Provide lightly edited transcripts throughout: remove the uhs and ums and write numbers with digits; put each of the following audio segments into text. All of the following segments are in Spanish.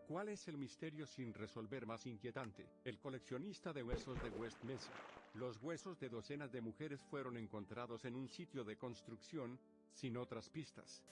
¿Cuál es el misterio sin resolver más inquietante? El coleccionista de huesos de West Mesa. Los huesos de docenas de mujeres fueron encontrados en un sitio de construcción, sin otras pistas.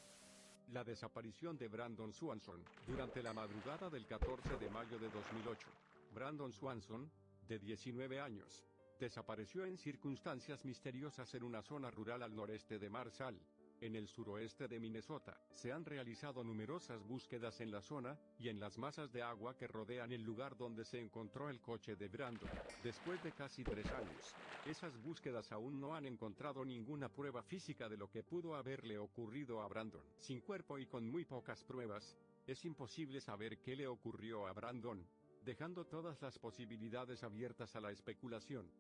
La desaparición de Brandon Swanson. Durante la madrugada del 14 de mayo de 2008, Brandon Swanson, de 19 años, desapareció en circunstancias misteriosas en una zona rural al noreste de Marshall, en el suroeste de Minnesota. Se han realizado numerosas búsquedas en la zona, y en las masas de agua que rodean el lugar donde se encontró el coche de Brandon. Después de casi 3 años, esas búsquedas aún no han encontrado ninguna prueba física de lo que pudo haberle ocurrido a Brandon. Sin cuerpo y con muy pocas pruebas, es imposible saber qué le ocurrió a Brandon, dejando todas las posibilidades abiertas a la especulación.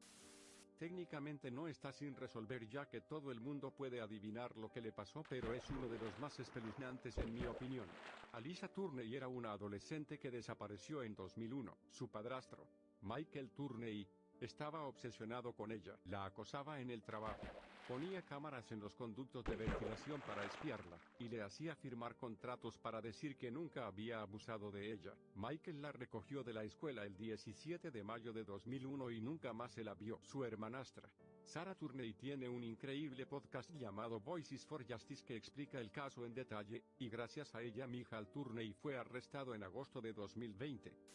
Técnicamente no está sin resolver, ya que todo el mundo puede adivinar lo que le pasó, pero es uno de los más espeluznantes en mi opinión. Alyssa Turney era una adolescente que desapareció en 2001. Su padrastro, Michael Turney, estaba obsesionado con ella. La acosaba en el trabajo, ponía cámaras en los conductos de ventilación para espiarla, y le hacía firmar contratos para decir que nunca había abusado de ella. Michael la recogió de la escuela el 17 de mayo de 2001 y nunca más se la vio. Su hermanastra, Sarah Turney, tiene un increíble podcast llamado Voices for Justice que explica el caso en detalle, y gracias a ella Michael Turney fue arrestado en agosto de 2020.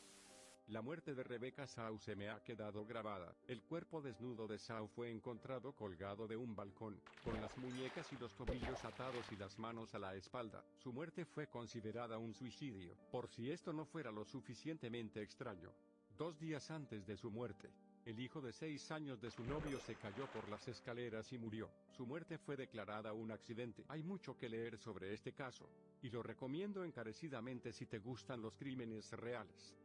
La muerte de Rebecca Shaw se me ha quedado grabada. El cuerpo desnudo de Shaw fue encontrado colgado de un balcón, con las muñecas y los tobillos atados y las manos a la espalda. Su muerte fue considerada un suicidio. Por si esto no fuera lo suficientemente extraño, 2 días antes de su muerte, el hijo de 6 años de su novio se cayó por las escaleras y murió. Su muerte fue declarada un accidente. Hay mucho que leer sobre este caso, y lo recomiendo encarecidamente si te gustan los crímenes reales.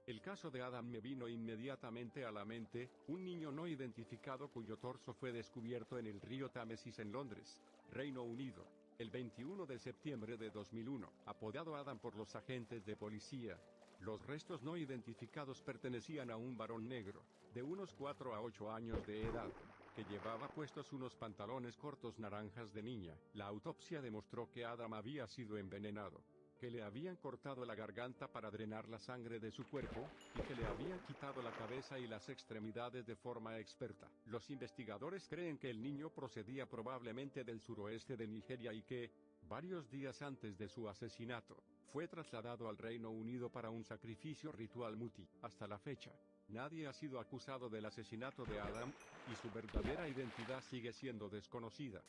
El caso de Adam me vino inmediatamente a la mente, un niño no identificado cuyo torso fue descubierto en el río Támesis en Londres, Reino Unido, el 21 de septiembre de 2001. Apodado Adam por los agentes de policía, los restos no identificados pertenecían a un varón negro, de unos 4 a 8 años de edad, que llevaba puestos unos pantalones cortos naranjas de niña. La autopsia demostró que Adam había sido envenenado, que le habían cortado la garganta para drenar la sangre de su cuerpo, y que le habían quitado la cabeza y las extremidades de forma experta. Los investigadores creen que el niño procedía probablemente del suroeste de Nigeria y que, varios días antes de su asesinato, fue trasladado al Reino Unido para un sacrificio ritual muti. Hasta la fecha, nadie ha sido acusado del asesinato de Adam, y su verdadera identidad sigue siendo desconocida.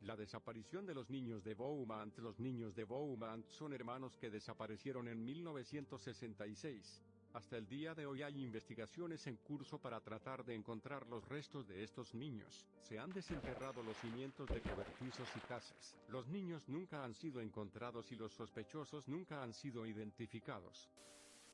La desaparición de los niños de Beaumont. Los niños de Beaumont son hermanos que desaparecieron en 1966. Hasta el día de hoy hay investigaciones en curso para tratar de encontrar los restos de estos niños. Se han desenterrado los cimientos de cobertizos y casas. Los niños nunca han sido encontrados y los sospechosos nunca han sido identificados.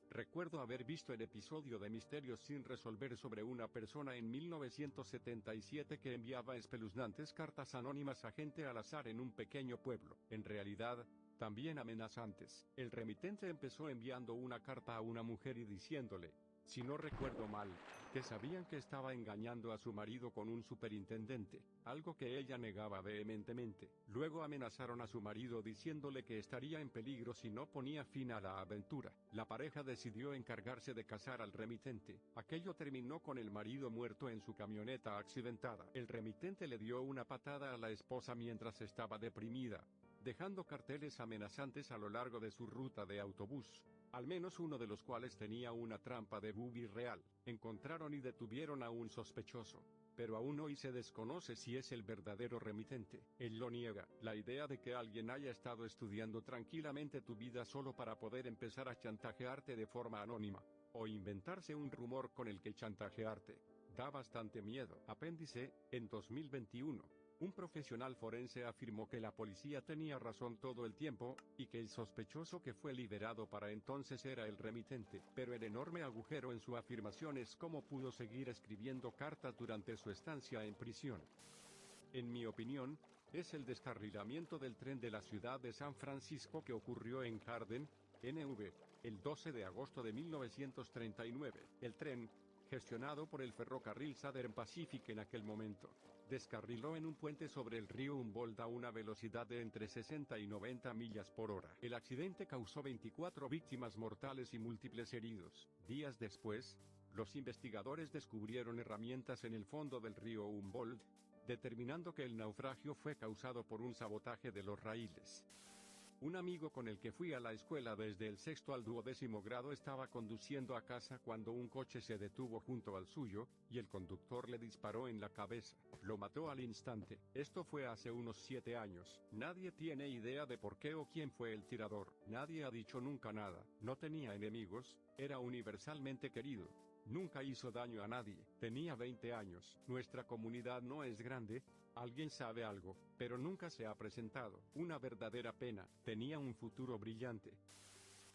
Recuerdo haber visto el episodio de Misterios sin resolver sobre una persona en 1977 que enviaba espeluznantes cartas anónimas a gente al azar en un pequeño pueblo. En realidad, también amenazantes. El remitente empezó enviando una carta a una mujer y diciéndole, si no recuerdo mal, que sabían que estaba engañando a su marido con un superintendente, algo que ella negaba vehementemente. Luego amenazaron a su marido diciéndole que estaría en peligro si no ponía fin a la aventura. La pareja decidió encargarse de cazar al remitente. Aquello terminó con el marido muerto en su camioneta accidentada. El remitente le dio una patada a la esposa mientras estaba deprimida, dejando carteles amenazantes a lo largo de su ruta de autobús, al menos uno de los cuales tenía una trampa de booby real. Encontraron y detuvieron a un sospechoso, pero aún hoy se desconoce si es el verdadero remitente. Él lo niega. La idea de que alguien haya estado estudiando tranquilamente tu vida solo para poder empezar a chantajearte de forma anónima, o inventarse un rumor con el que chantajearte, da bastante miedo. Apéndice, en 2021. Un profesional forense afirmó que la policía tenía razón todo el tiempo, y que el sospechoso que fue liberado para entonces era el remitente. Pero el enorme agujero en su afirmación es cómo pudo seguir escribiendo cartas durante su estancia en prisión. En mi opinión, es el descarrilamiento del tren de la ciudad de San Francisco que ocurrió en Hardin, NV, el 12 de agosto de 1939. El tren, gestionado por el ferrocarril Southern Pacific en aquel momento, descarriló en un puente sobre el río Humboldt a una velocidad de entre 60 y 90 millas por hora. El accidente causó 24 víctimas mortales y múltiples heridos. Días después, los investigadores descubrieron herramientas en el fondo del río Humboldt, determinando que el naufragio fue causado por un sabotaje de los raíles. Un amigo con el que fui a la escuela desde el 6º al 12º grado estaba conduciendo a casa cuando un coche se detuvo junto al suyo, y el conductor le disparó en la cabeza. Lo mató al instante. Esto fue hace unos 7 años. Nadie tiene idea de por qué o quién fue el tirador. Nadie ha dicho nunca nada. No tenía enemigos, era universalmente querido. Nunca hizo daño a nadie. Tenía 20 años. Nuestra comunidad no es grande. Alguien sabe algo, pero nunca se ha presentado. Una verdadera pena. Tenía un futuro brillante.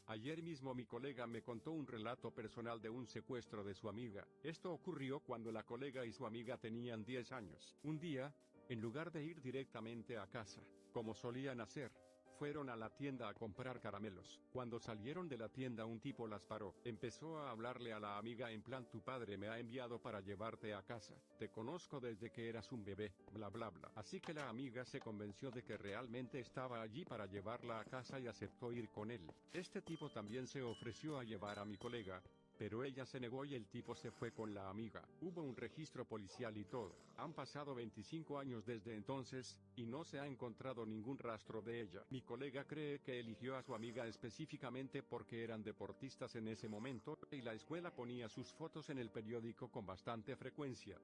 Ayer mismo mi colega me contó un relato personal de un secuestro de su amiga. Esto ocurrió cuando la colega y su amiga tenían 10 años. Un día, en lugar de ir directamente a casa, como solían hacer, fueron a la tienda a comprar caramelos. Cuando salieron de la tienda un tipo las paró. Empezó a hablarle a la amiga en plan: tu padre me ha enviado para llevarte a casa. Te conozco desde que eras un bebé, bla bla bla. Así que la amiga se convenció de que realmente estaba allí para llevarla a casa y aceptó ir con él. Este tipo también se ofreció a llevar a mi colega, pero ella se negó y el tipo se fue con la amiga. Hubo un registro policial y todo. Han pasado 25 años desde entonces, y no se ha encontrado ningún rastro de ella. Mi colega cree que eligió a su amiga específicamente porque eran deportistas en ese momento, y la escuela ponía sus fotos en el periódico con bastante frecuencia.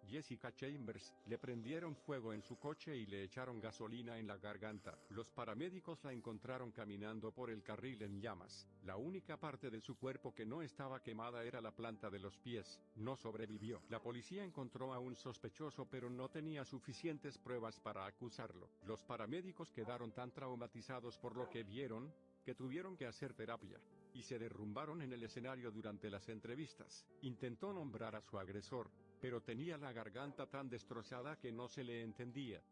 Jessica Chambers, le prendieron fuego en su coche y le echaron gasolina en la garganta. Los paramédicos la encontraron caminando por el carril en llamas. La única parte de su cuerpo que no estaba quemada era la planta de los pies. No sobrevivió. La policía encontró a un sospechoso pero no tenía suficientes pruebas para acusarlo. Los paramédicos quedaron tan traumatizados por lo que vieron, que tuvieron que hacer terapia, y se derrumbaron en el escenario durante las entrevistas. Intentó nombrar a su agresor, pero tenía la garganta tan destrozada que no se le entendía.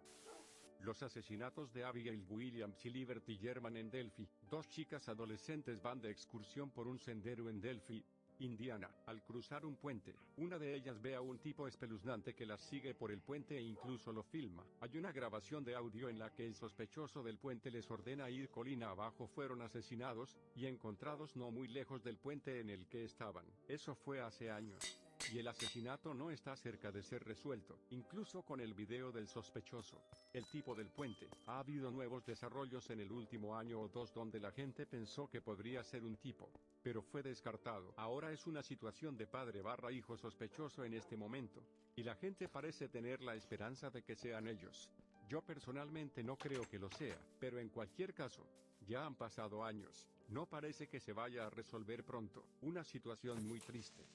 Los asesinatos de Abigail Williams y Liberty German en Delphi. 2 chicas adolescentes van de excursión por un sendero en Delphi, Indiana. Al cruzar un puente, una de ellas ve a un tipo espeluznante que las sigue por el puente e incluso lo filma. Hay una grabación de audio en la que el sospechoso del puente les ordena ir colina abajo. Fueron asesinados y encontrados no muy lejos del puente en el que estaban. Eso fue hace años. Y el asesinato no está cerca de ser resuelto, incluso con el video del sospechoso. El tipo del puente. Ha habido nuevos desarrollos en el último año o dos donde la gente pensó que podría ser un tipo, pero fue descartado. Ahora es una situación de padre/hijo sospechoso en este momento, y la gente parece tener la esperanza de que sean ellos. Yo personalmente no creo que lo sea, pero en cualquier caso, ya han pasado años. No parece que se vaya a resolver pronto. Una situación muy triste.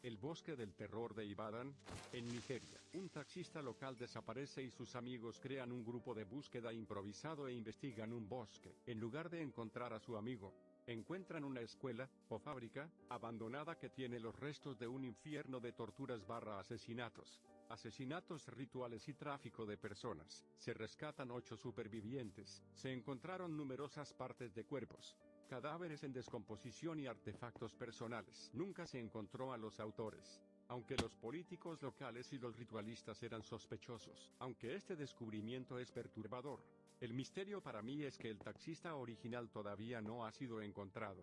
El bosque del terror de Ibadan, en Nigeria. Un taxista local desaparece y sus amigos crean un grupo de búsqueda improvisado e investigan un bosque. En lugar de encontrar a su amigo, encuentran una escuela, o fábrica, abandonada que tiene los restos de un infierno de torturas/asesinatos. Asesinatos rituales y tráfico de personas. Se rescatan 8 supervivientes. Se encontraron numerosas partes de cuerpos, cadáveres en descomposición y artefactos personales. Nunca se encontró a los autores, aunque los políticos locales y los ritualistas eran sospechosos. Aunque este descubrimiento es perturbador, el misterio para mí es que el taxista original todavía no ha sido encontrado.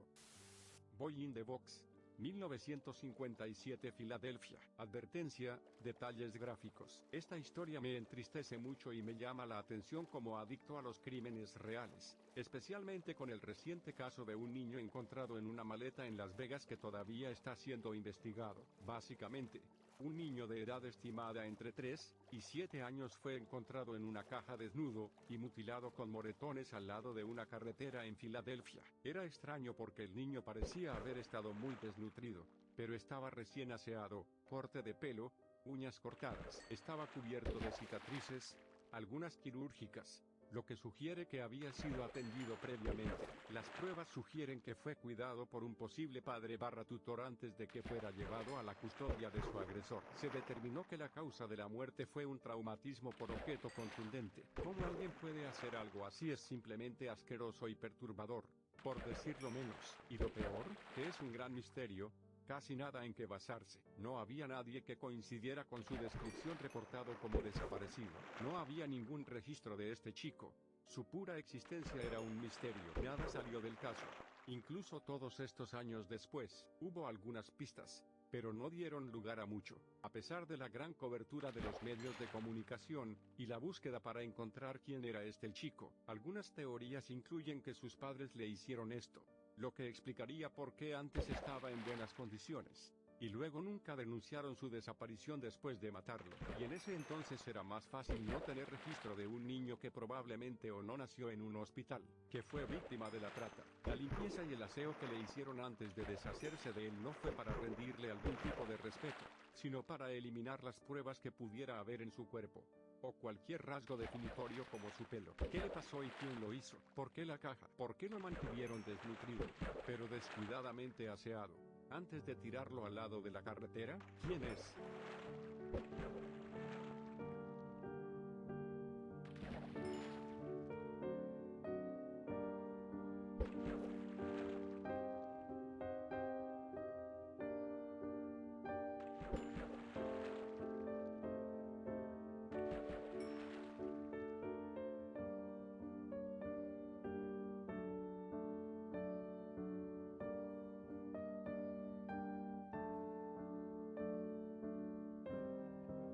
Boy in the Box, 1957, Filadelfia. Advertencia: detalles gráficos. Esta historia me entristece mucho y me llama la atención como adicto a los crímenes reales, especialmente con el reciente caso de un niño encontrado en una maleta en Las Vegas que todavía está siendo investigado. Básicamente, un niño de edad estimada entre 3 y 7 años fue encontrado en una caja desnudo y mutilado con moretones al lado de una carretera en Filadelfia. Era extraño porque el niño parecía haber estado muy desnutrido, pero estaba recién aseado, corte de pelo, uñas cortadas. Estaba cubierto de cicatrices, algunas quirúrgicas, lo que sugiere que había sido atendido previamente. Las pruebas sugieren que fue cuidado por un posible padre/tutor antes de que fuera llevado a la custodia de su agresor. Se determinó que la causa de la muerte fue un traumatismo por objeto contundente. ¿Cómo alguien puede hacer algo así? Es simplemente asqueroso y perturbador, por decirlo menos. Y lo peor, que es un gran misterio, Casi nada en que basarse. No había nadie que coincidiera con su descripción reportado como desaparecido. No había ningún registro de este chico. Su pura existencia era un misterio. Nada salió del caso. Incluso todos estos años después, hubo algunas pistas, pero no dieron lugar a mucho. A pesar de la gran cobertura de los medios de comunicación, y la búsqueda para encontrar quién era este chico, algunas teorías incluyen que sus padres le hicieron esto, lo que explicaría por qué antes estaba en buenas condiciones, y luego nunca denunciaron su desaparición después de matarlo. Y en ese entonces era más fácil no tener registro de un niño que probablemente o no nació en un hospital, que fue víctima de la trata. La limpieza y el aseo que le hicieron antes de deshacerse de él no fue para rendirle algún tipo de respeto, sino para eliminar las pruebas que pudiera haber en su cuerpo, o cualquier rasgo definitorio como su pelo. ¿Qué le pasó y quién lo hizo? ¿Por qué la caja? ¿Por qué lo mantuvieron desnutrido, pero descuidadamente aseado, antes de tirarlo al lado de la carretera? ¿Quién es?